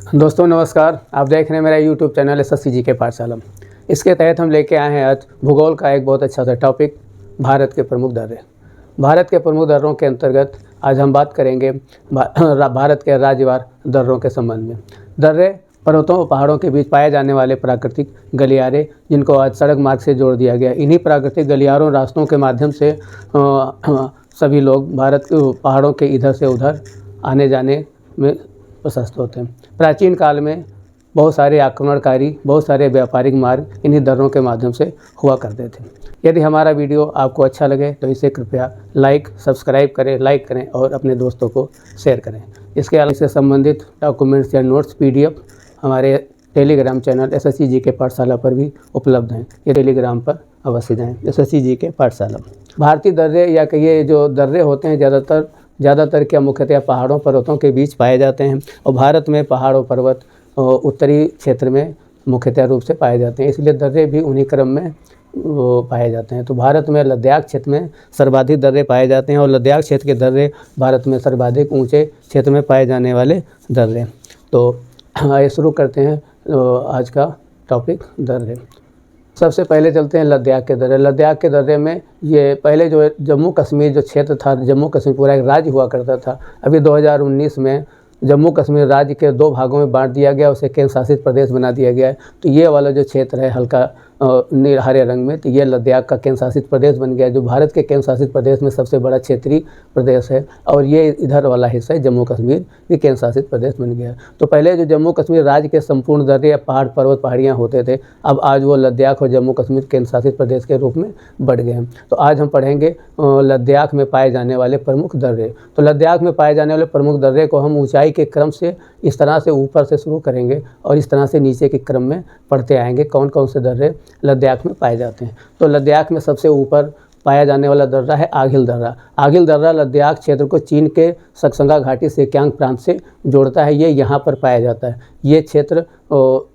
दोस्तों नमस्कार, आप देख रहे हैं मेरा यूट्यूब चैनल एसएससी जी के पाठशाला। इसके तहत हम लेके आए हैं आज भूगोल का एक बहुत अच्छा सा टॉपिक, भारत के प्रमुख दर्रे। भारत के प्रमुख दर्रों के अंतर्गत आज हम बात करेंगे भारत के राज्यवार दर्रों के संबंध में। दर्रे पर्वतों और पहाड़ों के बीच पाए जाने वाले प्राकृतिक गलियारे, जिनको आज सड़क मार्ग से जोड़ दिया गया। इन्हीं प्राकृतिक गलियारों रास्तों के माध्यम से सभी लोग भारत के पहाड़ों के इधर से उधर आने जाने में प्रशस्त होते हैं। प्राचीन काल में बहुत सारे आक्रमणकारी, बहुत सारे व्यापारिक मार्ग इन्हीं दर्रों के माध्यम से हुआ करते थे। यदि हमारा वीडियो आपको अच्छा लगे तो इसे कृपया सब्सक्राइब करें और अपने दोस्तों को शेयर करें। इसके अलावा इससे संबंधित डॉक्यूमेंट्स या नोट्स PDF हमारे टेलीग्राम चैनल एसएससी जी के पाठशाला पर भी उपलब्ध हैं। ये टेलीग्राम पर अवश्य जाएँ, एसएससी जी के पाठशाला। भारतीय दर्रे या कहिए जो दर्रे होते हैं ज़्यादातर क्या मुख्यतः पहाड़ों पर्वतों के बीच पाए जाते हैं। और भारत में पहाड़ और पर्वत उत्तरी क्षेत्र में मुख्यतः रूप से पाए जाते हैं, इसलिए दर्रे भी उन्हीं क्रम में पाए जाते हैं। तो भारत में लद्दाख क्षेत्र में सर्वाधिक दर्रे पाए जाते हैं और लद्दाख क्षेत्र के दर्रे भारत में सर्वाधिक ऊंचे क्षेत्र में पाए जाने वाले दर्रे। तो आइए शुरू करते हैं आज का टॉपिक, दर्रे। सबसे पहले चलते हैं लद्दाख के दर्रे। लद्दाख के दर्रे में ये पहले जो जम्मू कश्मीर जो क्षेत्र था, जम्मू कश्मीर पूरा एक राज्य हुआ करता था। अभी 2019 में जम्मू कश्मीर राज्य के 2 भागों में बांट दिया गया, उसे केंद्र शासित प्रदेश बना दिया गया है। तो ये वाला जो क्षेत्र है हल्का हरे रंग में, तो ये लद्दाख का केंद्र शासित प्रदेश बन गया, जो भारत के केंद्र शासित प्रदेश में सबसे बड़ा क्षेत्रीय प्रदेश है। और ये इधर वाला हिस्सा है जम्मू कश्मीर, भी केंद्र शासित प्रदेश बन गया। तो पहले जो जम्मू कश्मीर राज्य के संपूर्ण दर्रे या पहाड़ पर्वत पहाड़ियाँ होते थे, अब आज वो लद्दाख और जम्मू कश्मीर केंद्र शासित प्रदेश के रूप में बढ़ गए हैं। तो आज हम पढ़ेंगे लद्दाख में पाए जाने वाले प्रमुख दर्रे। तो लद्दाख में पाए जाने वाले प्रमुख दर्रे को हम ऊंचाई के क्रम से इस तरह से ऊपर से शुरू करेंगे और इस तरह से नीचे के क्रम में पढ़ते आएंगे कौन कौन से दर्रे लद्दाख में पाए जाते हैं। तो लद्दाख में सबसे ऊपर पाया जाने वाला दर्रा है आगिल दर्रा। आगिल दर्रा लद्दाख क्षेत्र को चीन के सक्संगा घाटी से क्यांग प्रांत से जोड़ता है। ये यहाँ पर पाया जाता है। ये क्षेत्र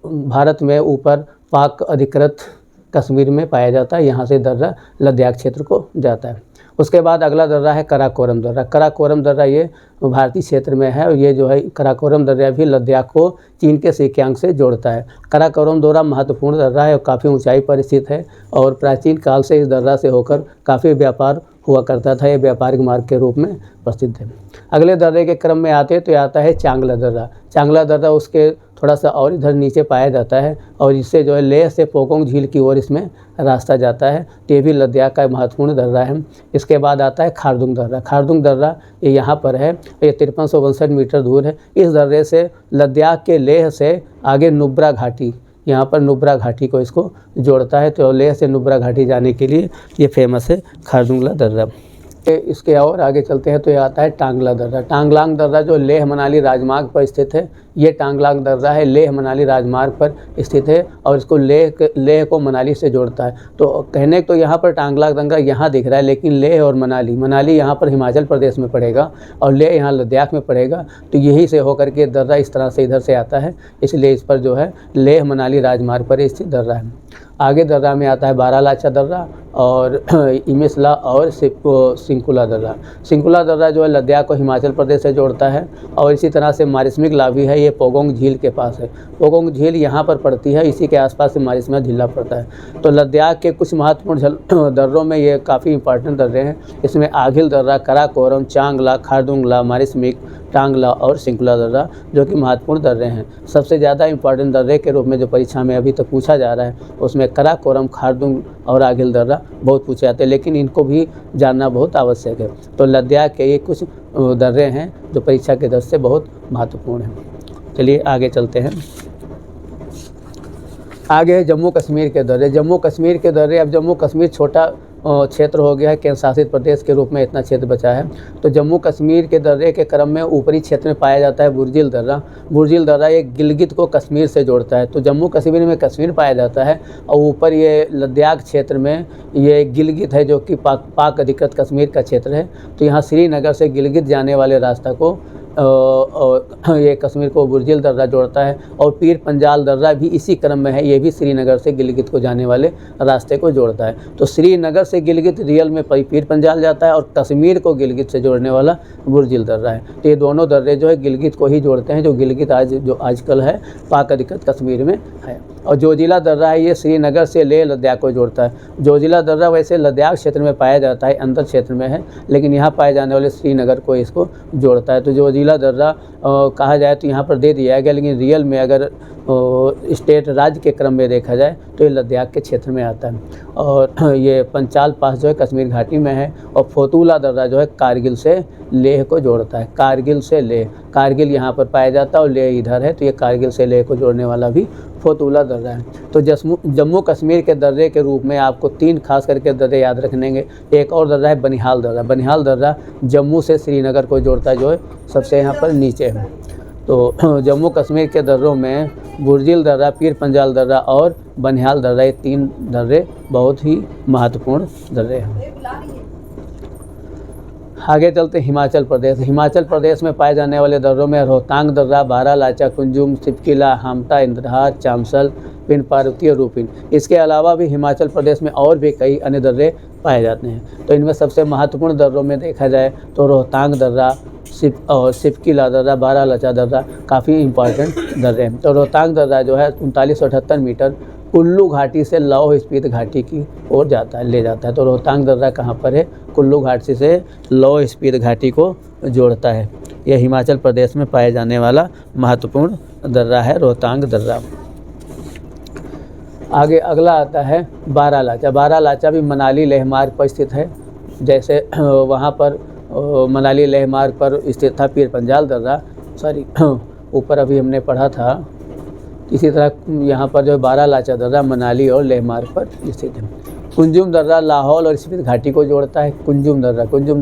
भारत में ऊपर पाक अधिकृत कश्मीर में पाया जाता है। यहाँ से दर्रा लद्दाख क्षेत्र को जाता है। उसके बाद अगला दर्रा है कराकोरम दर्रा। कराकोरम दर्रा ये भारतीय क्षेत्र में है और ये जो है कराकोरम दर्रा भी लद्दाख को चीन के सिक्यांग से जोड़ता है। कराकोरम दर्रा महत्वपूर्ण दर्रा है और काफ़ी ऊंचाई पर स्थित है और प्राचीन काल से इस दर्रा से होकर काफ़ी व्यापार हुआ करता था। ये व्यापारिक मार्ग के रूप में प्रसिद्ध है। अगले दर्रे के क्रम में आते तो आता है चांगला दर्रा। चांगला दर्रा उसके थोड़ा सा और इधर नीचे पाया जाता है और इससे जो है लेह से पोकोंग झील की ओर इसमें रास्ता जाता है। तो ये भी लद्दाख का महत्वपूर्ण दर्रा है। इसके बाद आता है खारदुंग दर्रा। खारदुंग दर्रा ये यहाँ पर है, ये 5362 मीटर दूर है। इस दर्रे से लद्दाख के लेह से आगे नुब्रा घाटी, यहाँ पर नुब्रा घाटी को इसको जोड़ता है। तो लेह से नुब्रा घाटी जाने के लिए ये फेमस है खारदुंगला दर्रा। इसके और आगे चलते हैं तो ये आता है टांगला दर्रा। टांगलांग दर्रा जो लेह मनाली राजमार्ग पर स्थित है। ये टांगलांग दर्रा है, लेह मनाली राजमार्ग पर स्थित है और इसको लेह को मनाली से जोड़ता है। तो कहने तो यहाँ पर टांगलांग दर्रा यहाँ दिख रहा है, लेकिन लेह और मनाली यहाँ पर हिमाचल प्रदेश में पड़ेगा और लेह यहाँ लद्दाख में पड़ेगा। तो यही से होकर के दर्रा इस तरह से इधर से आता है, इसलिए इस पर जो है लेह मनाली राजमार्ग पर स्थित दर्रा है। आगे दर्रा में आता है बारालाचा दर्रा और इमिसला और सिंकुला दर्रा। सिंकुला दर्रा जो है लद्दाख को हिमाचल प्रदेश से जोड़ता है और इसी तरह से मारिस्मिक ला भी है। ये पोगोंग झील के पास है। पोगोंग झील यहाँ पर पड़ती है, इसी के आसपास से मारिस्मिक झील पड़ता है। तो लद्दाख के कुछ महत्वपूर्ण दर्रों में ये काफ़ी इंपॉर्टेंट दर्रे हैं। इसमें आगिल दर्रा, कराकोरम, चांगला, खारदुंगला, मारिस्मिक, टांगला और सिंकुला दर्रा जो कि महत्वपूर्ण दर्रे हैं। सबसे ज़्यादा इंपॉर्टेंट दर्रे के रूप में जो परीक्षा में अभी तक पूछा जा रहा है उसमें कराकोरम, खारदुंग और आगिल दर्रा बहुत पूछे जाते हैं, लेकिन इनको भी जानना बहुत आवश्यक है। तो लद्दाख के ये कुछ दर्रे हैं जो परीक्षा के दृष्टि से बहुत महत्वपूर्ण हैं। चलिए आगे चलते हैं। आगे जम्मू कश्मीर के दर्रे। जम्मू कश्मीर के दर्रे, अब जम्मू कश्मीर छोटा क्षेत्र हो गया है, केंद्र शासित प्रदेश के रूप में इतना क्षेत्र बचा है। तो जम्मू कश्मीर के दर्रे के क्रम में ऊपरी क्षेत्र में पाया जाता है बुर्जिल दर्रा। बुर्जिल दर्रा एक गिलगित को कश्मीर से जोड़ता है। तो जम्मू कश्मीर में कश्मीर पाया जाता है और ऊपर ये लद्दाख क्षेत्र में ये गिलगित है जो कि पाक अधिकृत कश्मीर का क्षेत्र है। तो यहाँ श्रीनगर से गिलगित जाने वाले रास्ता को ये कश्मीर को बुर्जिल दर्रा जोड़ता है, और पीर पंजाल दर्रा भी इसी क्रम में है, ये भी श्रीनगर से गिलगित को जाने वाले रास्ते को जोड़ता है। तो श्रीनगर से गिलगित रियल में पीर पंजाल जाता है, और कश्मीर को गिलगित से जोड़ने वाला बुर्जिल दर्रा है। तो ये दोनों दर्रे जो है गिलगित को ही जोड़ते हैं, जो गिलगित जो आजकल है पाक अधिकृत कश्मीर में है। और जोजिला दर्रा है, ये श्रीनगर से लेह लद्दाख को जोड़ता है। जोजिला दर्रा वैसे लद्दाख क्षेत्र में पाया जाता है, अंदर क्षेत्र में है, लेकिन यहाँ पाए जाने वाले श्रीनगर को इसको जोड़ता है। तो जोजिला दर्रा कहा जाए तो यहाँ पर दे दिया गया, लेकिन रियल में अगर स्टेट राज्य के क्रम में देखा जाए तो ये लद्दाख के क्षेत्र में आता है। और ये पंचाल पास जो है कश्मीर घाटी में है। और फोतुला दर्रा जो है कारगिल से लेह को जोड़ता है, कारगिल से लेह, कारगिल यहाँ पर पाया जाता है और लेह इधर है, तो ये कारगिल से लेह को जोड़ने वाला भी फोतुला दर्रा है। तो जम्मू कश्मीर के दर्रे के रूप में आपको 3 खास करके दर्रे याद रखनेंगे। एक और दर्रा है बनिहाल दर्रा। बनिहाल दर्रा जम्मू से श्रीनगर को जोड़ता है, जो है सबसे यहाँ पर नीचे है। तो जम्मू कश्मीर के दर्रों में बुर्जिल दर्रा, पीर पंजाल दर्रा और बनिहाल दर्रा, ये 3 दर्रे बहुत ही महत्वपूर्ण दर्रे हैं। आगे चलते हिमाचल प्रदेश। हिमाचल प्रदेश में पाए जाने वाले दर्रों में रोहतांग दर्रा, बारालाचा, कुंजुम, सिपकिला, हामटा, इंद्रहार, चामसल, पिंड पार्वती और रूपिन। इसके अलावा भी हिमाचल प्रदेश में और भी कई अन्य दर्रे पाए जाते हैं। तो इनमें सबसे महत्वपूर्ण दर्रों में देखा जाए तो रोहतांग दर्रा, सिपकिला दर्रा, बारालाचा दर्रा काफ़ी इंपॉर्टेंट दर्रे हैं। तो रोहतांग दर्रा जो है 3978 मीटर कुल्लू घाटी से लाहौल स्पीति घाटी की ओर जाता है, ले जाता है। तो रोहतांग दर्रा कहाँ पर है? कुल्लू घाटी से लाहौल स्पीति घाटी को जोड़ता है। यह हिमाचल प्रदेश में पाए जाने वाला महत्वपूर्ण दर्रा है रोहतांग दर्रा। आगे अगला आता है बारालाचा। बारालाचा भी मनाली लेह मार्ग पर स्थित है। जैसे वहाँ पर मनाली लेह मार्ग पर स्थित था पीर पंजाल दर्रा, ऊपर अभी हमने पढ़ा था। इसी तरह यहाँ पर जो बारालाचा दर्रा मनाली और लेह मार्ग पर स्थित है। कुंजुम दर्रा लाहौल और स्पीति घाटी को जोड़ता है। कुंजुम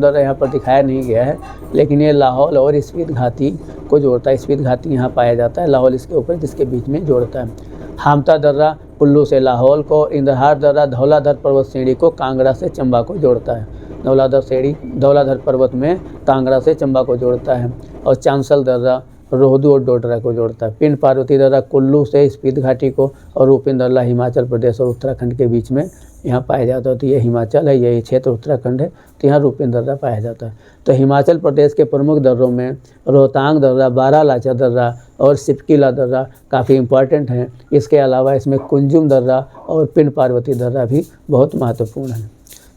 दर्रा यहाँ पर दिखाया नहीं गया है, लेकिन ये लाहौल और स्पीति घाटी को जोड़ता है। स्पीति घाटी यहाँ पाया जाता है, लाहौल इसके ऊपर, जिसके बीच में जोड़ता है। हामटा दर्रा कुल्लू से लाहौल को, इंद्रहार दर्रा धौलाधर पर्वत श्रेणी को कांगड़ा से चंबा को जोड़ता है। धौलाधर पर्वत में कांगड़ा से चंबा को जोड़ता है। और चांसल दर्रा रोहदू और डोडरा को जोड़ता है। पिंड पार्वती दर्रा कुल्लू से स्पीति घाटी को, और रूपिन दर्रा हिमाचल प्रदेश और उत्तराखंड के बीच में यहाँ पाया जाता है। तो ये हिमाचल है, ये क्षेत्र उत्तराखंड है, तो यहाँ रूपिन दर्रा पाया जाता है। तो हिमाचल प्रदेश के प्रमुख दर्रों में रोहतांग दर्रा, बारालाचा दर्रा और सिपकिला दर्रा काफ़ी इंपॉर्टेंट हैं। इसके अलावा इसमें कुंजुम दर्रा और पिंड पार्वती दर्रा भी बहुत महत्वपूर्ण है।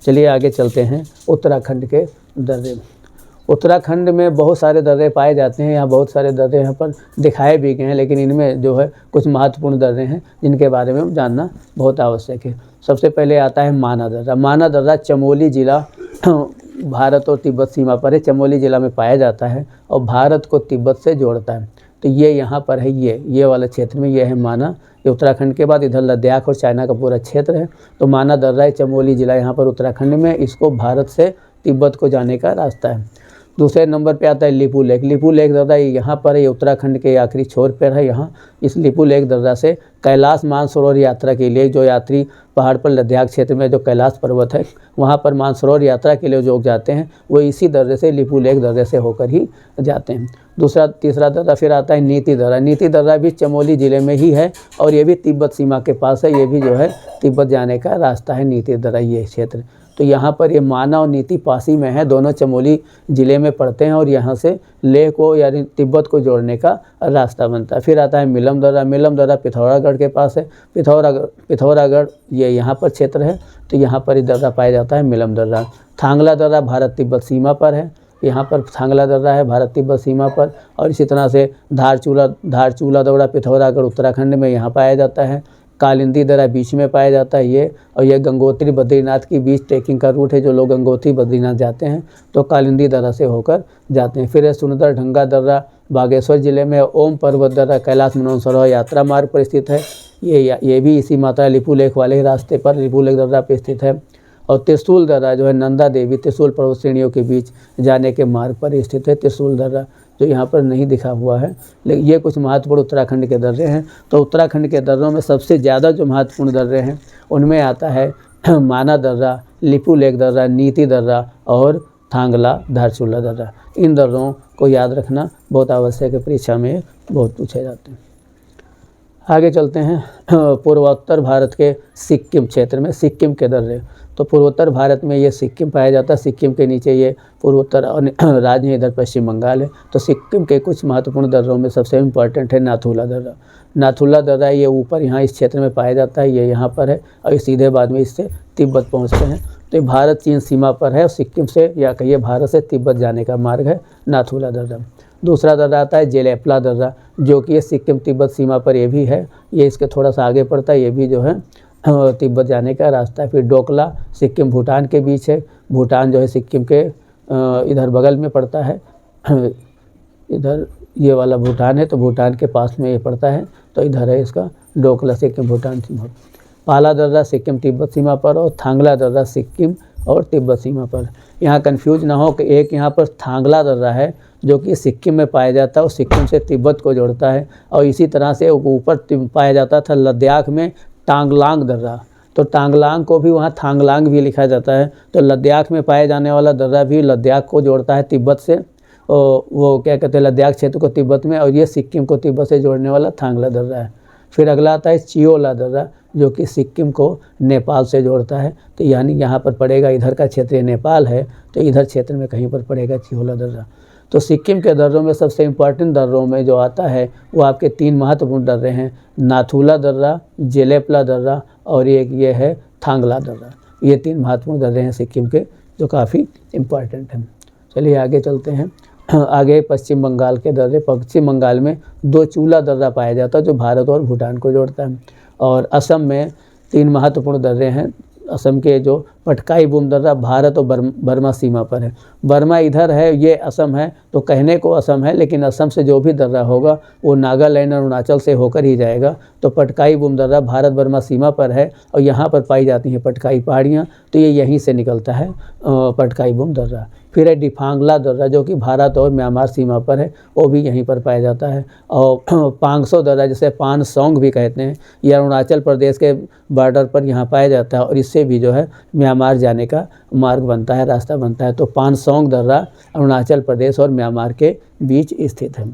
चलिए आगे चलते हैं उत्तराखंड के दर्रे। उत्तराखंड में बहुत सारे दर्रे पाए जाते हैं। यहाँ बहुत सारे दर्रे यहाँ पर दिखाए भी गए हैं, लेकिन इनमें जो है कुछ महत्वपूर्ण दर्रे हैं जिनके बारे में जानना बहुत आवश्यक है। सबसे पहले आता है माना दर्रा। माना दर्रा चमोली जिला भारत और तिब्बत सीमा पर है। चमोली जिला में पाया जाता है और भारत को तिब्बत से जोड़ता है। तो ये यहाँ पर है, ये वाला क्षेत्र में ये है माना। ये उत्तराखंड के बाद इधर लद्दाख और चाइना का पूरा क्षेत्र है। तो माना दर्रा चमोली जिला यहाँ पर उत्तराखंड में, इसको भारत से तिब्बत को जाने का रास्ता है। दूसरे नंबर पे आता है लिपू लेक। लिपू लेक दर्रा यहाँ पर है, ये उत्तराखंड के आखिरी छोर पर है। यहाँ इस लिपू लेक दर्रा से कैलाश मानसरोवर यात्रा के लिए जो यात्री पहाड़ पर लद्दाख क्षेत्र में जो कैलाश पर्वत है वहाँ पर मानसरोवर यात्रा के लिए जो जाते हैं वो इसी दर्रे से, लिपू लेक दर्रे से होकर ही जाते हैं। तीसरा दर्रा फिर आता है नीति दर्रा। नीति दर्रा भी चमोली ज़िले में ही है और ये भी तिब्बत सीमा के पास है। ये भी जो है तिब्बत जाने का रास्ता है नीति दर्रा, ये क्षेत्र। तो यहाँ पर ये माना और नीति पासी में है, दोनों चमोली ज़िले में पड़ते हैं और यहाँ से लेह को यानी तिब्बत को जोड़ने का रास्ता बनता है। फिर आता है मिलम दर्रा। मिलम दर्रा पिथौरागढ़ के पास है। पिथौरागढ़ ये यहाँ पर क्षेत्र है, तो यहाँ पर ही दर्रा पाया जाता है मिलम दर्रा। थांगला दर्रा भारत तिब्बत सीमा पर है। यहाँ पर थांगला दर्रा है भारत तिब्बत सीमा पर। और इसी तरह से धारचूला दर्रा पिथौरागढ़ उत्तराखंड में यहाँ पाया जाता है। कालिंदी दर्रा बीच में पाया जाता है ये, और ये गंगोत्री बद्रीनाथ की बीच ट्रैकिंग का रूट है। जो लोग गंगोत्री बद्रीनाथ जाते हैं तो कालिंदी दर्रा से होकर जाते हैं। फिर है सुंदर ढंगा दर्रा बागेश्वर जिले में। ओम पर्वत दर्रा कैलाश मानसरोवर यात्रा मार्ग पर स्थित है। ये भी इसी मात्रा लिपू लेक वाले रास्ते पर लिपू लेक दर्रा पर स्थित है। और त्रिशूल दर्रा जो है नंदा देवी त्रिशूल पर्वत श्रेणियों के बीच जाने के मार्ग पर स्थित है। त्रिशूल दर्रा जो यहाँ पर नहीं दिखा हुआ है, लेकिन ये कुछ महत्वपूर्ण उत्तराखंड के दर्रे हैं। तो उत्तराखंड के दर्रों में सबसे ज़्यादा जो महत्वपूर्ण दर्रे हैं उनमें आता है माना दर्रा, लिपू लेक दर्रा, नीति दर्रा और थांगला धारचूला दर्रा। इन दर्रों को याद रखना बहुत आवश्यक है, परीक्षा में बहुत पूछे जाते हैं। आगे चलते हैं पूर्वोत्तर भारत के सिक्किम क्षेत्र में सिक्किम के दर्रे। तो पूर्वोत्तर भारत में ये सिक्किम पाया जाता है, सिक्किम के नीचे ये पूर्वोत्तर राज्य है, इधर पश्चिम बंगाल है। तो सिक्किम के कुछ महत्वपूर्ण दर्रों में सबसे इम्पॉर्टेंट है नाथुला दर्रा। नाथुला दर्रा ये ऊपर यहाँ इस क्षेत्र में पाया जाता है, ये यहाँ पर है और ये सीधे बाद में इससे तिब्बत पहुँचते हैं। तो ये भारत चीन सीमा पर है और सिक्किम से या कहिए भारत से तिब्बत जाने का मार्ग है नाथुला दर्रा। दूसरा दर्रा आता है जेलेपला दर्रा, जो कि ये सिक्किम तिब्बत सीमा पर ये भी है, ये इसके थोड़ा सा आगे पड़ता है, ये भी जो है तिब्बत जाने का रास्ता है। फिर डोकला सिक्किम भूटान के बीच है, भूटान जो है सिक्किम के इधर बगल में पड़ता है, इधर ये वाला भूटान है तो भूटान के पास में ये पड़ता है, तो इधर है इसका डोकला सिक्किम भूटान सीमा। पाला दर्रा सिक्किम तिब्बत सीमा पर और थांगला दर्रा सिक्किम और तिब्बत सीमा पर। यहाँ कन्फ्यूज ना हो कि एक यहाँ पर थांगला दर्रा है जो कि सिक्किम में पाया जाता है और सिक्किम से तिब्बत को जोड़ता है, और इसी तरह से ऊपर पाया जाता था लद्दाख में टांगलांग दर्रा। तो टांगलांग को भी वहाँ थांगलांग भी लिखा जाता है। तो लद्दाख में पाए जाने वाला दर्रा भी लद्दाख को जोड़ता है तिब्बत से, और वो क्या कहते हैं लद्दाख क्षेत्र को तिब्बत में, और ये सिक्किम को तिब्बत से जोड़ने वाला थांगला दर्रा है। फिर अगला आता है चियोला दर्रा, जो कि सिक्किम को नेपाल से जोड़ता है। तो यानी यहाँ पर पड़ेगा, इधर का क्षेत्र नेपाल है तो इधर क्षेत्र में कहीं पर पड़ेगा चियोला दर्रा। तो सिक्किम के दर्रों में सबसे इम्पॉर्टेंट दर्रों में जो आता है वो आपके 3 महत्वपूर्ण दर्रे हैं, नाथुला दर्रा, जेलेपला दर्रा और एक ये है थांगला दर्रा। ये 3 महत्वपूर्ण दर्रे हैं सिक्किम के जो काफ़ी इम्पॉर्टेंट हैं। चलिए आगे चलते हैं। आगे पश्चिम बंगाल के दर्रे। पश्चिम बंगाल में 2 चूला दर्रा पाया जाता है जो भारत और भूटान को जोड़ता है। और असम में 3 महत्वपूर्ण दर्रे हैं। असम के जो पटकाई बूम दर्रा भारत और बर्मा सीमा पर है। बर्मा इधर है, ये असम है, तो कहने को असम है लेकिन असम से जो भी दर्रा होगा वो नागालैंड और अरुणाचल से होकर ही जाएगा। तो पटकाई बूम दर्रा भारत बर्मा सीमा पर है और यहाँ पर पाई जाती हैं पटकाई पहाड़ियाँ, तो ये यहीं से निकलता है पटकाई बूम दर्रा। फिर है डिफांगला दर्रा जो कि भारत और म्यांमार सीमा पर है, वो भी यहीं पर पाया जाता है। और पांगसो दर्रा जिसे पानसोंग भी कहते हैं, ये अरुणाचल प्रदेश के बॉर्डर पर यहाँ पाया जाता है और इससे भी जो है म्यांमार जाने का मार्ग बनता है, रास्ता बनता है। तो पानसोंग दर्रा अरुणाचल प्रदेश और म्यांमार के बीच स्थित है।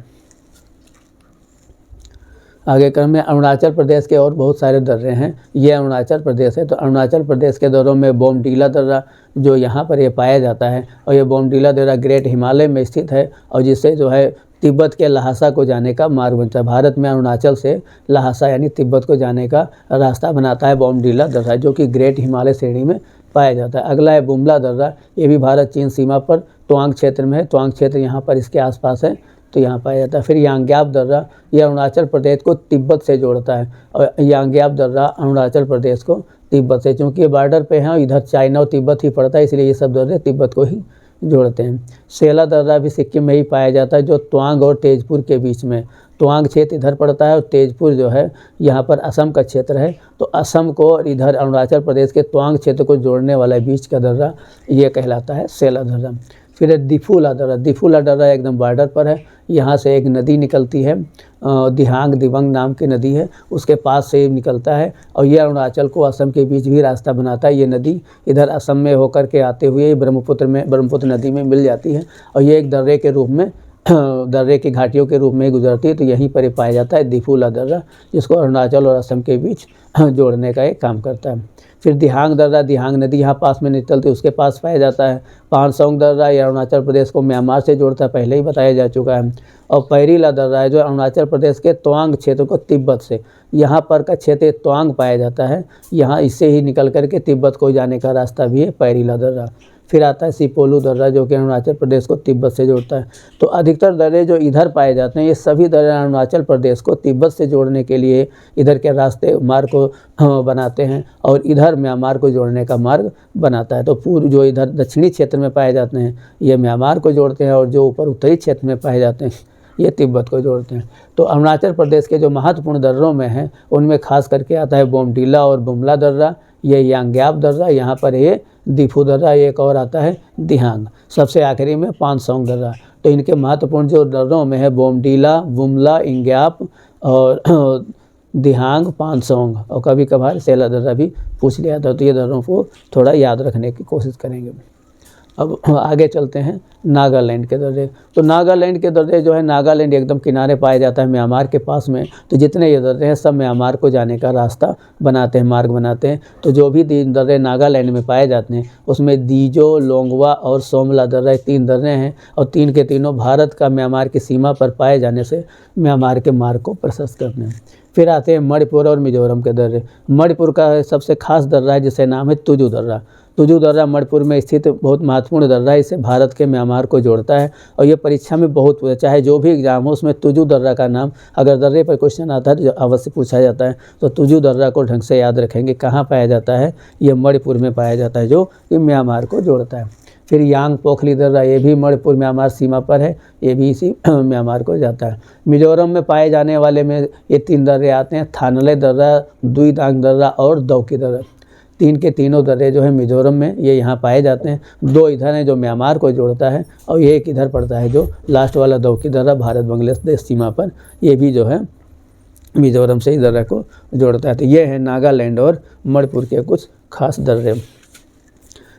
आगे क्रम में अरुणाचल प्रदेश के और बहुत सारे दर्रे हैं। ये अरुणाचल प्रदेश है, तो अरुणाचल प्रदेश के दर्रों में बोमडीला दर्रा जो यहाँ पर ये पाया जाता है, और ये बोमडीला दर्रा ग्रेट हिमालय में स्थित है और जिससे जो है तिब्बत के लहासा को जाने का मार्ग बनता है। भारत में अरुणाचल से लहासा यानी तिब्बत को जाने का रास्ता बनाता है बोमडीला दर्रा, जो कि ग्रेट हिमालय श्रेणी में पाया जाता है। अगला है बुमला दर्रा, ये भी भारत चीन सीमा पर तवांग क्षेत्र में है। तवांग क्षेत्र यहाँ पर इसके आसपास है, तो यहाँ पाया जाता है। फिर यांग्याप दर्रा, यह अरुणाचल प्रदेश को तिब्बत से जोड़ता है और यांग्याप दर्रा अरुणाचल प्रदेश को तिब्बत से, क्योंकि ये बॉर्डर पे हैं और इधर चाइना और तिब्बत ही पड़ता है, इसलिए ये सब दर्रे तिब्बत को ही जोड़ते हैं। सेला दर्रा भी सिक्किम में ही पाया जाता है जो तवांग और तेजपुर के बीच में। तवांग क्षेत्र इधर पड़ता है और तेजपुर जो है यहाँ पर असम का क्षेत्र है। तो असम को और इधर अरुणाचल प्रदेश के तवांग क्षेत्र को जोड़ने वाला बीच का दर्रा ये कहलाता है सेला दर्रा। फिर दिफुला दर्रा, दिफुला दर्रा एकदम बॉर्डर पर है। यहाँ से एक नदी निकलती है, दिहांग दिवंग नाम की नदी है, उसके पास से निकलता है और ये अरुणाचल को असम के बीच भी रास्ता बनाता है। ये नदी इधर असम में होकर के आते हुए ब्रह्मपुत्र नदी में मिल जाती है और ये एक दर्रे के रूप में दर्रे की घाटियों के रूप में गुजरती है। तो यहीं पर ये पाया जाता है दिफुला दर्रा, जिसको अरुणाचल और असम के बीच जोड़ने का एक काम करता है। फिर दिहांग दर्रा, दिहांग नदी यहाँ पास में निकलती है, उसके पास पाया जाता है। पानसोंग दर्रा ये अरुणाचल प्रदेश को म्यांमार से जोड़ता है, पहले ही बताया जा चुका है। और पैरीला दर्रा है जो अरुणाचल प्रदेश के तवांग क्षेत्र को तिब्बत से, यहाँ पर का क्षेत्र तवांग पाया जाता है, यहाँ इससे ही निकल करके तिब्बत को जाने का रास्ता भी है पैरीला दर्रा। फिर आता है सिपोलू दर्रा जो कि अरुणाचल प्रदेश को तिब्बत से जोड़ता है। तो अधिकतर दर्रे जो इधर पाए जाते हैं ये सभी दर्रे अरुणाचल प्रदेश को तिब्बत से जोड़ने के लिए इधर के रास्ते मार्ग को बनाते हैं और इधर म्यांमार को जोड़ने का मार्ग बनाता है। तो पूर्व जो इधर दक्षिणी क्षेत्र में पाए जाते हैं ये म्यांमार को जोड़ते हैं और जो ऊपर उत्तरी क्षेत्र में पाए जाते हैं ये तिब्बत को जोड़ते हैं। तो अरुणाचल प्रदेश के जो महत्वपूर्ण दर्रों में हैं उनमें खास करके आता है बोमडीला और बुमला दर्रा, ये यांग्याप दर्रा, यहाँ पर ये दिफू दर्रा, एक और आता है दिहांग, सबसे आखिरी में पानसोंग दर्रा। तो इनके महत्वपूर्ण जो दर्रों में है बोमडीला, बुमला, यांग्याप और दिहांग, पानसोंग और कभी कभार सेला दर्रा भी पूछ लिया था। तो ये दर्रों को थोड़ा याद रखने की कोशिश करेंगे। अब आगे चलते हैं नागालैंड के दर्रे। तो नागालैंड के दर्रे जो है, नागालैंड एकदम किनारे पाया जाता है म्यांमार के पास में। तो जितने ये दर्रे हैं सब म्यांमार को जाने का रास्ता बनाते हैं, मार्ग बनाते हैं। तो जो भी दर्रे नागालैंड में पाए जाते हैं उसमें दीजो, लोंगवा और सोमला दर्रा 3 दर्रे हैं, और 3 के तीनों भारत का म्यांमार की सीमा पर पाए जाने से म्यांमार के मार्ग को प्रशस्त करते हैं। फिर आते हैं मणिपुर और मिजोरम के दर्रे। मणिपुर का सबसे खास दर्रा है जिसे नाम है तुजू दर्रा। तुजू दर्रा मणिपुर में स्थित बहुत महत्वपूर्ण दर्रा है। इसे भारत के म्यांमार को जोड़ता है, और ये परीक्षा में बहुत चाहे जो भी एग्जाम हो उसमें तुजू दर्रा का नाम अगर दर्रे पर क्वेश्चन आता है तो अवश्य पूछा जाता है। तो तुजू दर्रा को ढंग से याद रखेंगे। कहाँ पाया जाता है? ये मणिपुर में पाया जाता है, जो कि म्यांमार को जोड़ता है। फिर यांग पोखली दर्रा, ये भी मणिपुर म्यांमार सीमा पर है, ये भी इसी म्यांमार को जाता है। मिजोरम में पाए जाने वाले में ये 3 दर्रे आते हैं, थानले दर्रा, दुईदांग दर्रा और दौकी दर्रा। 3 के तीनों दर्रे जो है मिजोरम में, ये यहाँ पाए जाते हैं। 2 इधर हैं जो म्यांमार को जोड़ता है, और ये एक इधर पड़ता है जो लास्ट वाला दौकी दर्रा भारत बांग्लादेश सीमा पर, ये भी जो है मिजोरम से ही दर्रा को जोड़ता है। तो ये है नागालैंड और मणिपुर के कुछ खास दर्रे।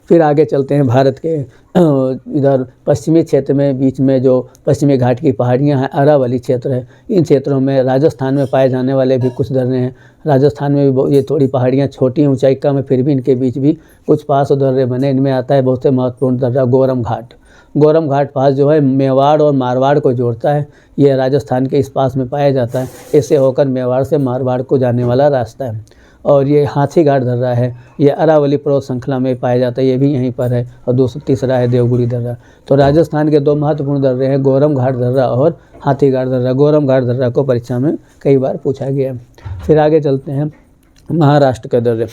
फिर आगे चलते हैं भारत के इधर पश्चिमी क्षेत्र में, बीच में जो पश्चिमी घाट की पहाड़ियां हैं, अरावली क्षेत्र है। इन क्षेत्रों में राजस्थान में पाए जाने वाले भी कुछ दर्रे हैं। राजस्थान में भी ये थोड़ी पहाड़ियां छोटी ऊंचाई कम है, फिर भी इनके बीच भी कुछ पास दर्रे बने। इनमें आता है बहुत से महत्वपूर्ण दर्रा गोरम घाट। गोरम घाट पास जो है मेवाड़ और मारवाड़ को जोड़ता है। ये राजस्थान के इस पास में पाया जाता है। इससे होकर मेवाड़ से मारवाड़ को जाने वाला रास्ता है। और ये हाथी घाट दर्रा है, ये अरावली पर्वत श्रृंखला में पाया जाता है, ये भी यहीं पर है। और तीसरा है देवगुड़ी दर्रा। तो राजस्थान के 2 महत्वपूर्ण दर्रे हैं, गोरम घाट दर्रा और हाथी घाट दर्रा। गोरम घाट दर्रा को परीक्षा में कई बार पूछा गया है। फिर आगे चलते हैं महाराष्ट्र के दर्रे।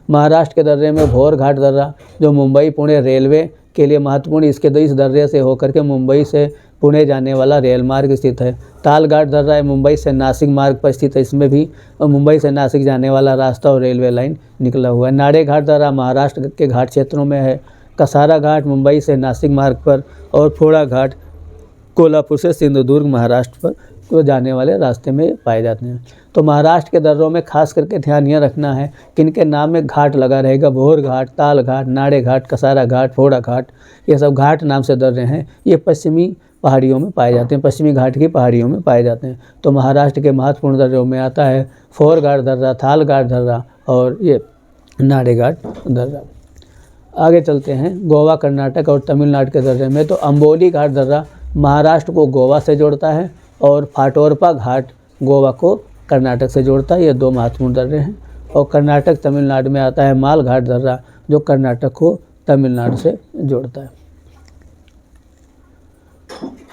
महाराष्ट्र के दर्रे में भोर घाट दर्रा, जो मुंबई पुणे रेलवे के लिए महत्वपूर्ण, इसके इस दर्रे से होकर के मुंबई से पुणे जाने वाला रेल मार्ग स्थित है। तालघाट दर्रा है, मुंबई से नासिक मार्ग पर स्थित है। इसमें भी मुंबई से नासिक जाने वाला रास्ता और रेलवे लाइन निकला हुआ है। नाड़े घाट दर्रा महाराष्ट्र के घाट क्षेत्रों में है। कसारा घाट मुंबई से नासिक मार्ग पर, और फोड़ा घाट कोल्हापुर से सिंधुदुर्ग महाराष्ट्र पर को जाने वाले रास्ते में पाए जाते हैं। तो महाराष्ट्र के दर्रों में खास करके ध्यान यह रखना है कि इनके नाम में घाट लगा रहेगा। भोर घाट, ताल घाट, नाड़े घाट, कसारा घाट, फोड़ा घाट, ये सब घाट नाम से दर्रे हैं। ये पश्चिमी पहाड़ियों में पाए जाते हैं, पश्चिमी घाट की पहाड़ियों में पाए जाते हैं। तो महाराष्ट्र के महत्वपूर्ण दर्रों में आता है फोर घाट दर्रा, थाल घाट दर्रा और ये नाड़े घाट दर्रा। आगे चलते हैं गोवा, कर्नाटक और तमिलनाडु के दर्रे में। तो अम्बोली घाट दर्रा महाराष्ट्र को गोवा से जोड़ता है, और फाटोरपा घाट गोवा को कर्नाटक से जोड़ता है। ये 2 महत्वपूर्ण दर्रे हैं। और कर्नाटक तमिलनाडु में आता है माल घाट दर्रा, जो कर्नाटक को तमिलनाडु से जोड़ता है।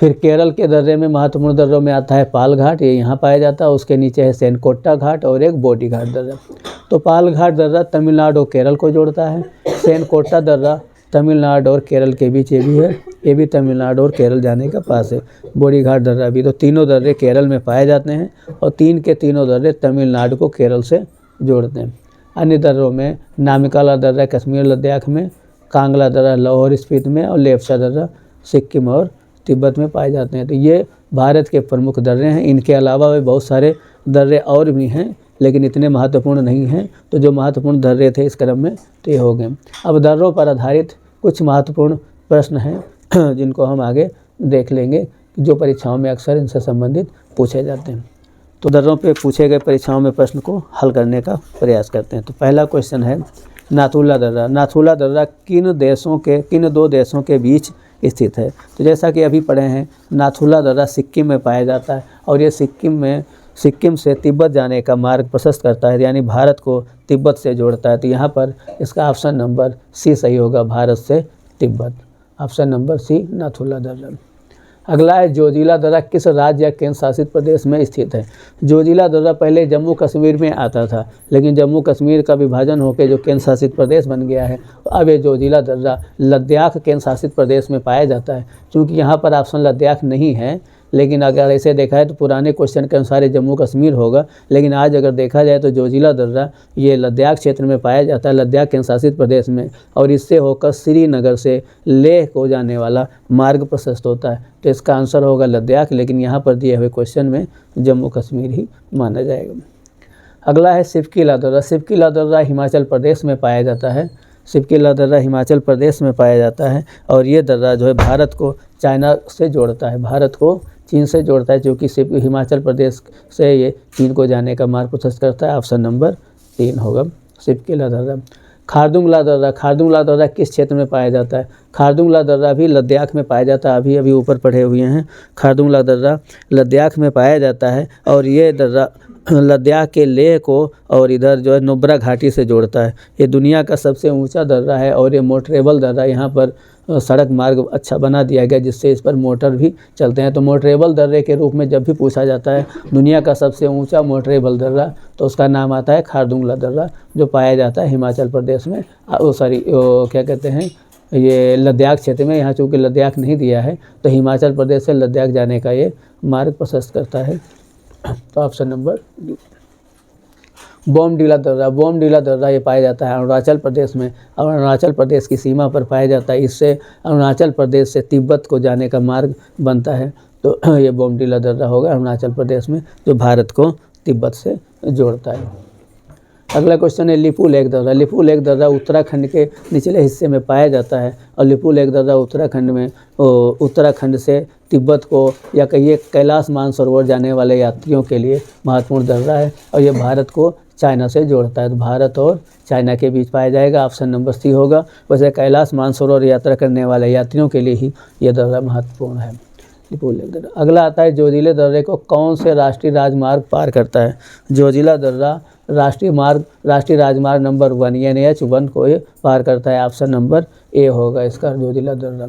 फिर केरल के दर्रे में महत्वपूर्ण दर्रों में आता है पाल घाट, ये यहाँ पाया जाता है। उसके नीचे है सेनकोट्टा घाट और एक बोडी घाट दर्रा। तो पाल घाट दर्रा तमिलनाडु और केरल को जोड़ता है। सेनकोट्टा दर्रा तमिलनाडु और केरल के बीच ये भी है, ये भी तमिलनाडु और केरल जाने का पास है। बोडी घाट दर्रा भी। तो तीनों दर्रे केरल में पाए जाते हैं, और 3 के तीनों दर्रे तमिलनाडु को केरल से जोड़ते हैं। अन्य दर्रों में नामिकाला दर्रा कश्मीर लद्दाख में, कांगला दर्रा लाहौर स्पीति में, और लेप्चा दर्रा सिक्किम और तिब्बत में पाए जाते हैं। तो ये भारत के प्रमुख दर्रे हैं। इनके अलावा भी बहुत सारे दर्रे और भी हैं, लेकिन इतने महत्वपूर्ण नहीं हैं। तो जो महत्वपूर्ण दर्रे थे इस क्रम में तो ये हो गए। अब दर्रों पर आधारित कुछ महत्वपूर्ण प्रश्न हैं जिनको हम आगे देख लेंगे, जो परीक्षाओं में अक्सर इनसे संबंधित पूछे जाते हैं। तो दर्रों पे पूछे गए परीक्षाओं में प्रश्न को हल करने का प्रयास करते हैं। तो पहला क्वेश्चन है नाथुला दर्रा। नाथुला दर्रा किन 2 देशों के बीच स्थित है? तो जैसा कि अभी पढ़े हैं, नाथुला दर्रा सिक्किम में पाया जाता है, और ये सिक्किम से तिब्बत जाने का मार्ग प्रशस्त करता है, यानी भारत को तिब्बत से जोड़ता है। तो यहाँ पर इसका ऑप्शन नंबर सी सही होगा, भारत से Tibet. Option number C Nathula दर्रा। अगला है जोजिला दर्रा किस राज्य या केंद्र शासित प्रदेश में स्थित है? जोजिला दर्रा पहले जम्मू कश्मीर में आता था, लेकिन जम्मू कश्मीर का विभाजन होकर जो केंद्र शासित प्रदेश बन गया है, अब ये जोजिला दर्रा लद्दाख केंद्र शासित प्रदेश में पाया जाता है। क्योंकि यहाँ पर ऑप्शन लद्दाख नहीं है, लेकिन अगर ऐसे देखा है तो पुराने क्वेश्चन के अनुसार ये जम्मू कश्मीर होगा, लेकिन आज अगर देखा जाए तो जोजिला दर्रा ये लद्दाख क्षेत्र में पाया जाता है, लद्दाख केंद्र शासित प्रदेश में, और इससे होकर श्रीनगर से लेह को जाने वाला मार्ग प्रशस्त होता है। तो इसका आंसर होगा लद्दाख, लेकिन यहाँ पर दिए हुए क्वेश्चन में जम्मू कश्मीर ही माना जाएगा। अगला है सिवकीला दर्रा। सिवकीला दर्रा हिमाचल प्रदेश में पाया जाता है। सिपकीला दर्रा हिमाचल प्रदेश में पाया जाता है और ये दर्रा जो है भारत को चाइना से जोड़ता है, भारत को चीन से जोड़ता है, क्योंकि हिमाचल प्रदेश से ये चीन को जाने का मार्ग प्रशस्त करता है। ऑप्शन नंबर 3 होगा सिपकीला दर्रा। खारदुंगला दर्रा, खारदुंगला दर्रा किस क्षेत्र में पाया जाता है? खारदुंगला दर्रा भी लद्दाख में पाया जाता है, अभी अभी ऊपर पढ़े हुए हैं। खारदुंगला दर्रा लद्दाख में पाया जाता है और ये दर्रा लद्दाख के लेह को और इधर जो है नुब्रा घाटी से जोड़ता है। ये दुनिया का सबसे ऊंचा दर्रा है और ये मोटरेबल दर्रा, यहाँ पर सड़क मार्ग अच्छा बना दिया गया जिससे इस पर मोटर भी चलते हैं। तो मोटरेबल दर्रे के रूप में जब भी पूछा जाता है दुनिया का सबसे ऊंचा मोटरेबल दर्रा, तो उसका नाम आता है खारदुंगला दर्रा, जो पाया जाता है हिमाचल प्रदेश में, क्या कहते हैं, ये लद्दाख क्षेत्र में। यहाँ चूँकि लद्दाख नहीं दिया है तो हिमाचल प्रदेश से लद्दाख जाने का ये मार्ग प्रशस्त करता है। तो ऑप्शन नंबर डी। बोमडीला दर्रा, बोमडीला दर्रा ये पाया जाता है अरुणाचल प्रदेश में और अरुणाचल प्रदेश की सीमा पर पाया जाता है। इससे अरुणाचल प्रदेश से तिब्बत को जाने का मार्ग बनता है। तो ये बोमडीला दर्रा होगा अरुणाचल प्रदेश में, जो भारत को तिब्बत से जोड़ता है। अगला क्वेश्चन है लिपू लेक दर्रा। लिपू लेक दर्रा उत्तराखंड के निचले हिस्से में पाया जाता है और लिपू लेक दर्रा उत्तराखंड से तिब्बत को या कहिए कैलाश मानसरोवर जाने वाले यात्रियों के लिए महत्वपूर्ण दर्रा है और ये भारत को चाइना से जोड़ता है। तो भारत और चाइना के बीच पाया जाएगा, ऑप्शन नंबर सी होगा। वैसे कैलाश मानसरोवर यात्रा करने वाले यात्रियों के लिए ही यह दर्रा महत्वपूर्ण है, लिपू लेक दर्रा। अगला आता है जोजिला दर्रे को कौन से राष्ट्रीय राजमार्ग पार करता है? जोजिला दर्रा राष्ट्रीय राजमार्ग नंबर 1 यानी H1 को ये पार करता है, ऑप्शन नंबर ए होगा इसका जोजिला दर्रा।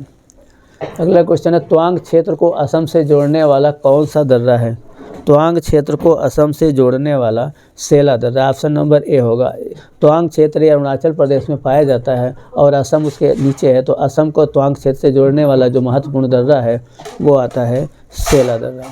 अगला क्वेश्चन है तवांग क्षेत्र को असम से जोड़ने वाला कौन सा दर्रा है? तवांग क्षेत्र को असम से जोड़ने वाला सेला दर्रा, ऑप्शन नंबर ए होगा। तवांग क्षेत्र अरुणाचल प्रदेश में पाया जाता है और असम उसके नीचे है, तो असम को तवांग क्षेत्र से जोड़ने वाला जो महत्वपूर्ण दर्रा है वो आता है सेला दर्रा।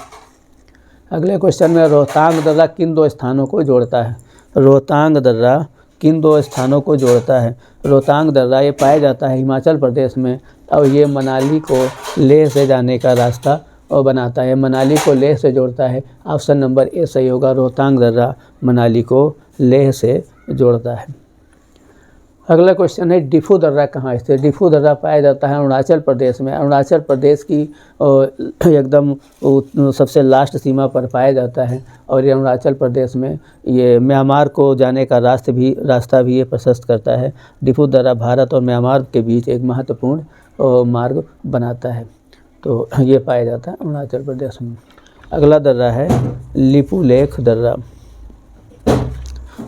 अगले क्वेश्चन में रोहतांग दर्रा किन 2 स्थानों को जोड़ता है? रोहतांग दर्रा किन 2 स्थानों को जोड़ता है? रोहतांग दर्रा ये पाया जाता है हिमाचल प्रदेश में और ये मनाली को लेह से जाने का रास्ता और बनाता है, मनाली को लेह से जोड़ता है, ऑप्शन नंबर ए सही होगा। रोहतांग दर्रा मनाली को लेह से जोड़ता है। अगला क्वेश्चन है डिफू दर्रा कहाँ स्थित? डिफू दर्रा पाया जाता है अरुणाचल प्रदेश में, अरुणाचल प्रदेश की एकदम सबसे लास्ट सीमा पर पाया जाता है और ये अरुणाचल प्रदेश में ये म्यांमार को जाने का रास्ता भी ये प्रशस्त करता है। डिफू दर्रा भारत और म्यांमार के बीच एक महत्वपूर्ण मार्ग बनाता है, तो ये पाया जाता है अरुणाचल प्रदेश में। अगला दर्रा है लिपू लेक दर्रा।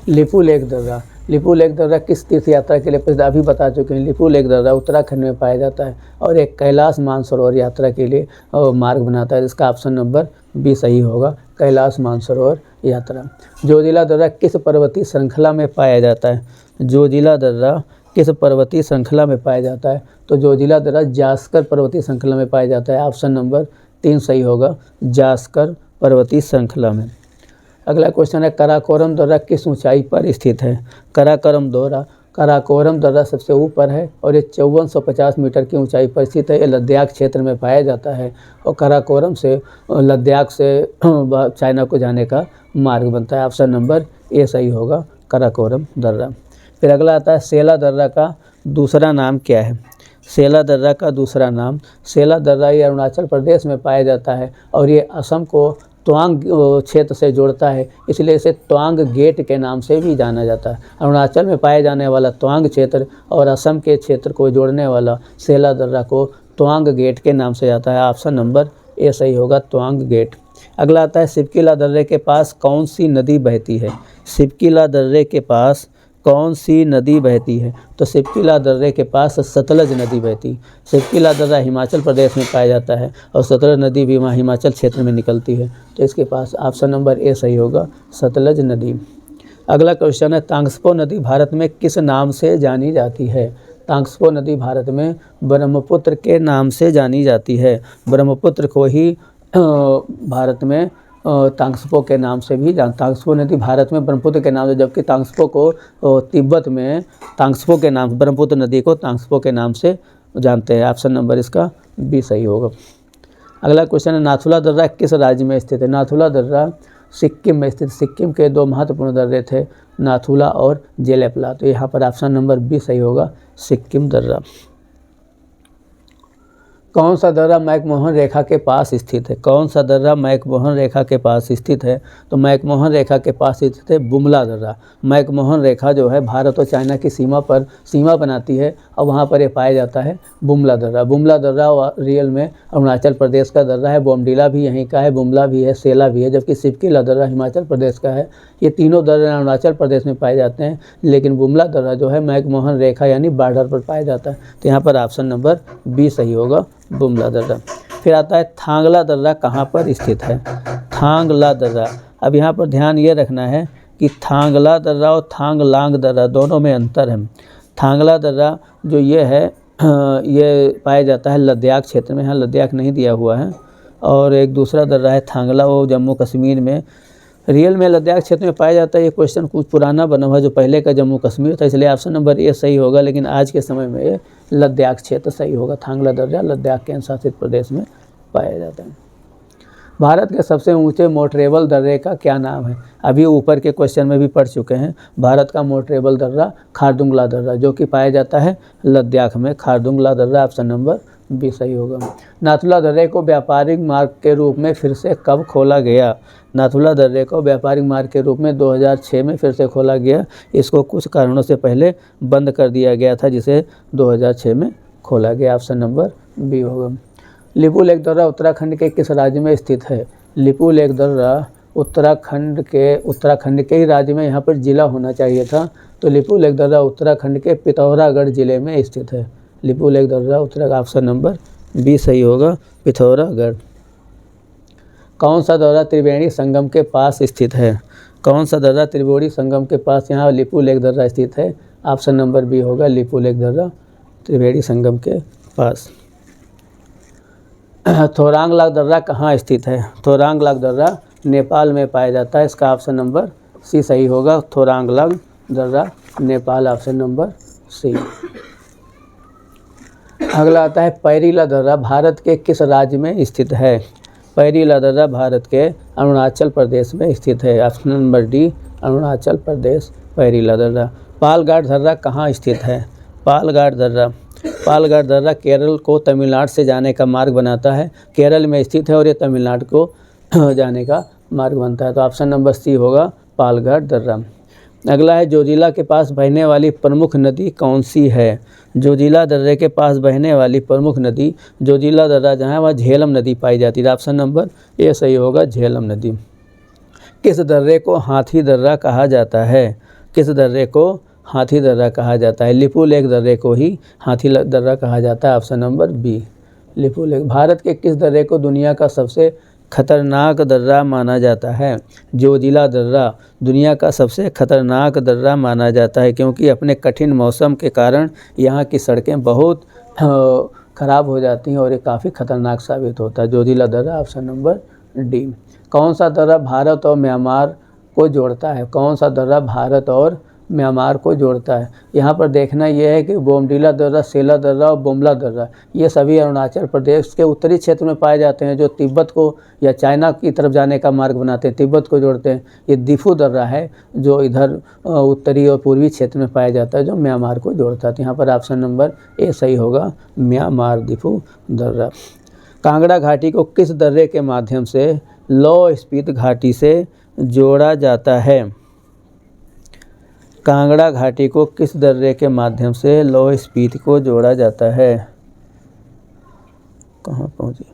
लिपू लेक दर्रा, लिपू लेक दर्रा किस तीर्थ यात्रा के लिए प्रसिद्ध? अभी बता चुके हैं। लिपू लेक दर्रा उत्तराखंड में पाया जाता है और एक कैलाश मानसरोवर यात्रा के लिए मार्ग बनाता है, जिसका ऑप्शन नंबर बी सही होगा, कैलाश मानसरोवर यात्रा। जोजिला दर्रा किस पर्वतीय श्रृंखला में पाया जाता है? जोजिला दर्रा किस पर्वतीय श्रृंखला में पाया जाता है? तो जोजिला दर्रा जास्कर पर्वतीय श्रृंखला में पाया जाता है, ऑप्शन नंबर 3 सही होगा, जास्कर पर्वतीय श्रृंखला में। अगला क्वेश्चन है कराकोरम दर्रा किस ऊंचाई पर स्थित है? कराकोरम दर्रा सबसे ऊपर है और ये 5450 मीटर की ऊंचाई पर स्थित है। ये लद्दाख क्षेत्र में पाया जाता है और कराकोरम से लद्दाख से चाइना को जाने का मार्ग बनता है, ऑप्शन नंबर ए सही होगा, कराकोरम दर्रा। फिर अगला आता है सेला दर्रा का दूसरा नाम क्या है? सेला दर्रा का दूसरा नाम, सेला दर्रा ये अरुणाचल प्रदेश में पाया जाता है और ये असम को तवांग क्षेत्र से जोड़ता है, इसलिए इसे तवांग गेट के नाम से भी जाना जाता है। अरुणाचल में पाए जाने वाला तवांग क्षेत्र और असम के क्षेत्र को जोड़ने वाला सेला दर्रा को तवांग गेट के नाम से जाता है, ऑप्शन नंबर ए सही होगा, तवांग गेट। अगला आता है सिपकीला दर्रे के पास कौन सी नदी बहती है? सिपकीला दर्रे के पास कौन सी नदी बहती है? तो सिपकीला दर्रे के पास सतलज नदी बहती। सिपकीला दर्रा हिमाचल प्रदेश में पाया जाता है और सतलज नदी भी वहाँ हिमाचल क्षेत्र में निकलती है, तो इसके पास ऑप्शन नंबर ए सही होगा, सतलज नदी। अगला क्वेश्चन है तांगस्पो नदी भारत में किस नाम से जानी जाती है? तांगस्पो नदी भारत में ब्रह्मपुत्र के नाम से जानी जाती है। ब्रह्मपुत्र को ही भारत में तांगस्पो के नाम से भी तांगस्पो नदी भारत में ब्रह्मपुत्र के नाम से, जबकि तांगस्पो को तिब्बत में तांगस्पो के नाम, ब्रह्मपुत्र नदी को तांगस्पो के नाम से जानते हैं, ऑप्शन नंबर इसका बी सही होगा। अगला क्वेश्चन है नाथुला दर्रा किस राज्य में स्थित है? नाथुला दर्रा सिक्किम में स्थित। सिक्किम के 2 महत्वपूर्ण दर्रे थे, नाथुला और जेलेपला। तो यहाँ पर ऑप्शन नंबर बी सही होगा, सिक्किम दर्रा। कौन सा दर्रा मैकमोहन रेखा के पास स्थित है? कौन सा दर्रा मैकमोहन रेखा के पास स्थित है? तो मैकमोहन रेखा के पास स्थित है बुमला दर्रा। मैकमोहन रेखा जो है भारत और चाइना की सीमा बनाती है और वहाँ पर ये पाया जाता है बुमला दर्रा। बुमला दर्रा रियल में अरुणाचल प्रदेश का दर्रा है। बोमडीला भी यहीं का है, बुमला भी है, सेला भी है, जबकि सिपकीला दर्रा हिमाचल प्रदेश का है। ये तीनों दर्रे अरुणाचल प्रदेश में पाए जाते हैं, लेकिन बुमला दर्रा जो है मैकमोहन रेखा यानी बॉर्डर पर पाया जाता है। तो यहाँ पर ऑप्शन नंबर बी सही होगा, बुमला दर्रा। फिर आता है थांगला दर्रा कहाँ पर स्थित है? थांगला दर्रा। अब यहाँ पर ध्यान ये रखना है कि थांगला दर्रा और थांगलांग दर्रा दोनों में अंतर है। थांगला दर्रा जो ये है ये पाया जाता है लद्दाख क्षेत्र में। यहाँ लद्दाख नहीं दिया हुआ है। और एक दूसरा दर्रा है थांगला, वो जम्मू कश्मीर में, रियल में लद्दाख क्षेत्र में पाया जाता है। ये क्वेश्चन कुछ पुराना बना हुआ है, जो पहले का जम्मू कश्मीर था, इसलिए ऑप्शन नंबर ए सही होगा, लेकिन आज के समय में ये लद्दाख क्षेत्र सही होगा। थांगला दर्रा लद्दाख केंद्र शासित प्रदेश में पाया जाता है। भारत के सबसे ऊंचे मोटरेबल दर्रे का क्या नाम है? अभी ऊपर के क्वेश्चन में भी पढ़ चुके हैं। भारत का मोटरेबल दर्रा खारदुंगला दर्रा, जो कि पाया जाता है लद्दाख में। खारदुंगला दर्रा ऑप्शन नंबर बी सही होगा। नाथुला दर्रे को व्यापारिक मार्ग के रूप में फिर से कब खोला गया? नाथुला दर्रे को व्यापारिक मार्ग के रूप में 2006 में फिर से खोला गया। इसको कुछ कारणों से पहले बंद कर दिया गया था, जिसे 2006 में खोला गया। ऑप्शन नंबर बी होगा। लिपू लेक दर्रा उत्तराखंड के किस राज्य में स्थित है? लिपू लेक दर्रा उत्तराखंड के ही राज्य में, यहाँ पर जिला होना चाहिए था। तो लिपू लेक दर्रा उत्तराखंड के पिथौरागढ़ जिले में स्थित है। लिपू लेक दर्रा उत्तराखंड, ऑप्शन नंबर बी सही होगा, पिथौरागढ़। कौन सा दर्रा त्रिवेणी संगम के पास स्थित है? कौन सा दर्रा त्रिवेणी संगम के पास, यहाँ लिपू लेक दर्रा स्थित है। ऑप्शन नंबर बी होगा, लिपू लेक दर्रा त्रिवेणी संगम के पास। थोरांगला दर्रा कहाँ स्थित है? थोरांगला दर्रा नेपाल में पाया जाता है। इसका ऑप्शन नंबर सी सही होगा, थोरांगला दर्रा नेपाल, ऑप्शन नंबर सी। अगला आता है पैरीला दर्रा भारत के किस राज्य में स्थित है? पैरीला दर्रा भारत के अरुणाचल प्रदेश में स्थित है। Option number D, Arunachal Pradesh, पैरीला दर्रा। पालघाट दर्रा कहाँ स्थित है? पालघाट दर्रा केरल को तमिलनाडु से जाने का मार्ग बनाता है। केरल में स्थित है और ये तमिलनाडु को जाने का मार्ग बनता है। तो ऑप्शन नंबर सी होगा, पालघाट दर्रा। अगला है जोजिला के पास बहने वाली प्रमुख नदी कौन सी है? जोजिला दर्रे के पास बहने वाली प्रमुख नदी, जोजिला दर्रा जहाँ है वहाँ झेलम नदी पाई जाती है। ऑप्शन नंबर ए सही होगा, झेलम नदी। किस दर्रे को हाथी दर्रा कहा जाता है? किस दर्रे को हाथी दर्रा कहा जाता है? लिपू लेक दर्रे को ही हाथी दर्रा कहा जाता है। Option number B, Lipulekh. Bharat के किस दर्रे को दुनिया का सबसे खतरनाक दर्रा माना जाता है? जोजिला दर्रा दुनिया का सबसे खतरनाक दर्रा माना जाता है, क्योंकि अपने कठिन मौसम के कारण यहाँ की सड़कें बहुत ख़राब हो जाती हैं और ये काफ़ी खतरनाक साबित होता है। जोजिला दर्रा, ऑप्शन नंबर डी। कौन सा दर्रा भारत और म्यांमार को जोड़ता है? कौन सा दर्रा भारत और म्यांमार को जोड़ता है? यहाँ पर देखना यह है कि बोमडीला दर्रा, सेला दर्रा और बुमला दर्रा ये सभी अरुणाचल प्रदेश के उत्तरी क्षेत्र में पाए जाते हैं, जो तिब्बत को या चाइना की तरफ जाने का मार्ग बनाते हैं, तिब्बत को जोड़ते हैं। ये दिफू दर्रा है जो इधर उत्तरी और पूर्वी क्षेत्र में पाया जाता है, जो म्यांमार को जोड़ता है। तो यहाँ पर ऑप्शन नंबर ए सही होगा, म्यांमार दिफू दर्रा। कांगड़ा घाटी को किस दर्रे के माध्यम से लाहौल स्पीति घाटी से जोड़ा जाता है? कांगड़ा घाटी को किस दर्रे के माध्यम से लाहौल स्पीति को जोड़ा जाता है? कहाँ पहुँचे?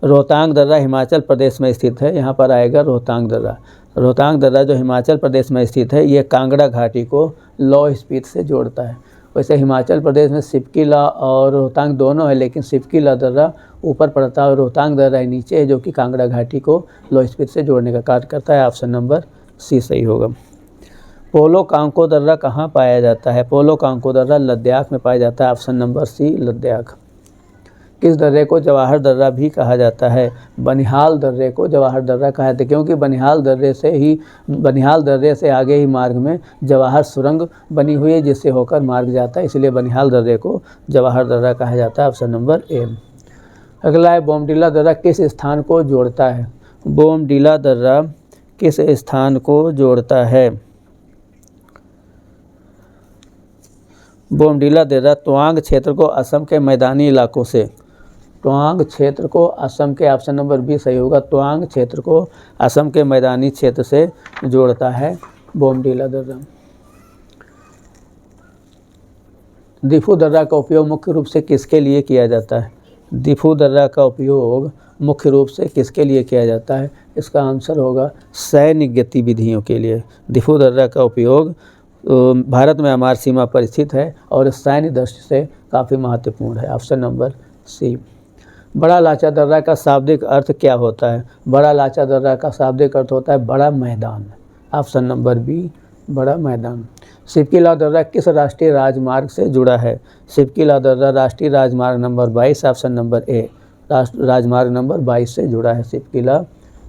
रोहतांग दर्रा हिमाचल प्रदेश में स्थित है। यहाँ पर आएगा रोहतांग दर्रा। रोहतांग दर्रा जो हिमाचल प्रदेश में स्थित है, ये कांगड़ा घाटी को लाहौल स्पीति से जोड़ता है। वैसे हिमाचल प्रदेश में सिपकीला और रोहतांग दोनों है, लेकिन सिपकीला दर्रा ऊपर पड़ता है और रोहतांग दर्रा नीचे है, जो कि कांगड़ा घाटी को लाहौल स्पीति से जोड़ने का कार्य करता है। ऑप्शन नंबर सी सही होगा। पोलो कांको दर्रा कहाँ पाया जाता है? पोलो कांको दर्रा लद्दाख में पाया जाता है। Option number C, Ladakh. किस दर्रे को जवाहर दर्रा भी कहा जाता है? बनिहाल दर्रे को जवाहर दर्रा कहा जाता है, क्योंकि बनिहाल दर्रे से आगे ही मार्ग में जवाहर सुरंग बनी हुई है, जिससे होकर मार्ग जाता है, इसलिए बनिहाल दर्रे को जवाहर दर्रा कहा जाता है। Option number A. अगला है बोमडीला दर्रा किस स्थान को जोड़ता है? बोमडिला दर्रा किस स्थान को जोड़ता है? बोमडिला दर्रा तवांग क्षेत्र को असम के मैदानी इलाकों से, तवांग क्षेत्र को असम के, ऑप्शन नंबर बी सही होगा, तवांग क्षेत्र को असम के मैदानी क्षेत्र से जोड़ता है बोमडिला दर्रा। दिफू दर्रा का उपयोग मुख्य रूप से किसके लिए किया जाता है? दिफू दर्रा का उपयोग मुख्य रूप से किसके लिए किया जाता है? इसका आंसर होगा सैन्य गतिविधियों के लिए। दिफू दर्रा का उपयोग भारत में म्यांमार सीमा पर स्थित है और सैन्य दृष्टि से काफ़ी महत्वपूर्ण है, ऑप्शन नंबर सी। बड़ा लाचा दर्रा का शाब्दिक अर्थ क्या होता है? बड़ा लाचा दर्रा का शाब्दिक अर्थ होता है बड़ा मैदान, ऑप्शन नंबर बी बड़ा मैदान। सिपकिला दर्रा किस राष्ट्रीय राजमार्ग से जुड़ा है? सिपकिला दर्रा राष्ट्रीय राजमार्ग नंबर 22, ऑप्शन नंबर ए राजमार्ग नंबर 22 से जुड़ा है सिपकिला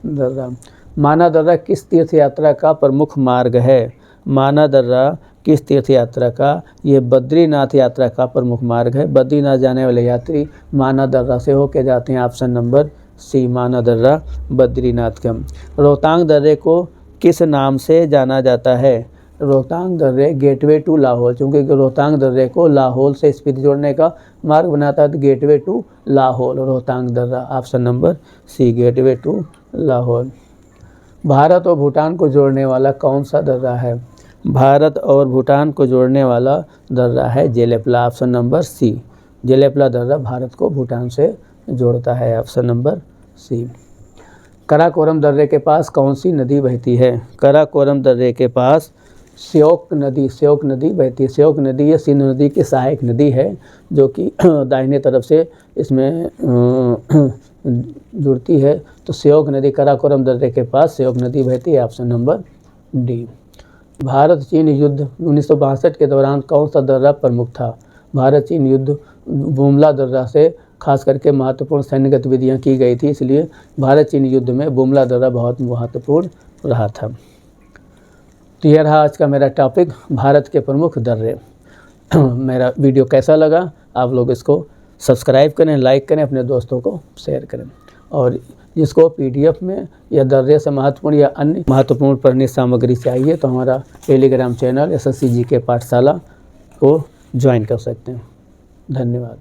दर्रा। माना दर्रा किस तीर्थ यात्रा का प्रमुख मार्ग है? माना दर्रा किस तीर्थ यात्रा का? ये बद्रीनाथ यात्रा का प्रमुख मार्ग है। बद्रीनाथ जाने वाले यात्री माना दर्रा से होके जाते हैं, ऑप्शन नंबर सी माना दर्रा बद्रीनाथ का। रोहतांग दर्रे को किस नाम से जाना जाता है? रोहतांग दर्रे गेटवे टू लाहौल, क्योंकि रोहतांग दर्रे को लाहौल से स्पीति जोड़ने का मार्ग बनाता है, गेटवे टू लाहौल रोहतांग दर्रा, option number C gateway to Lahaul. Bharat और भूटान को जोड़ने वाला कौन सा दर्रा है? भारत और भूटान को जोड़ने वाला दर्रा है जेलेपला, ऑप्शन नंबर सी। जेलेपला दर्रा भारत को भूटान से जोड़ता है, ऑप्शन नंबर सी। कराकोरम दर्रे के पास कौन सी नदी बहती है? कराकोरम दर्रे के पास श्योक नदी बहती है। श्योक नदी ये सिंधु नदी की सहायक नदी है जो कि दाहिने तरफ से इसमें जुड़ती है। तो श्योक नदी कराकोरम दर्रे के पास श्योक नदी बहती है, ऑप्शन नंबर डी। भारत चीन युद्ध 1962 के दौरान कौन सा दर्रा प्रमुख था? भारत चीन युद्ध बुमला दर्रा से खास करके महत्वपूर्ण सैन्य गतिविधियाँ की गई थी, इसलिए भारत चीन युद्ध में बुमला दर्रा बहुत महत्वपूर्ण रहा था। तो यह रहा आज का मेरा टॉपिक, भारत के प्रमुख दर्रे। मेरा वीडियो कैसा लगा? आप लोग इसको सब्सक्राइब करें, लाइक करें, अपने दोस्तों को शेयर करें, और जिसको PDF में या दर्रे से महत्वपूर्ण या अन्य महत्वपूर्ण पढ़ने सामग्री चाहिए तो हमारा टेलीग्राम चैनल SSCGK पाठशाला को ज्वाइन कर सकते हैं। धन्यवाद।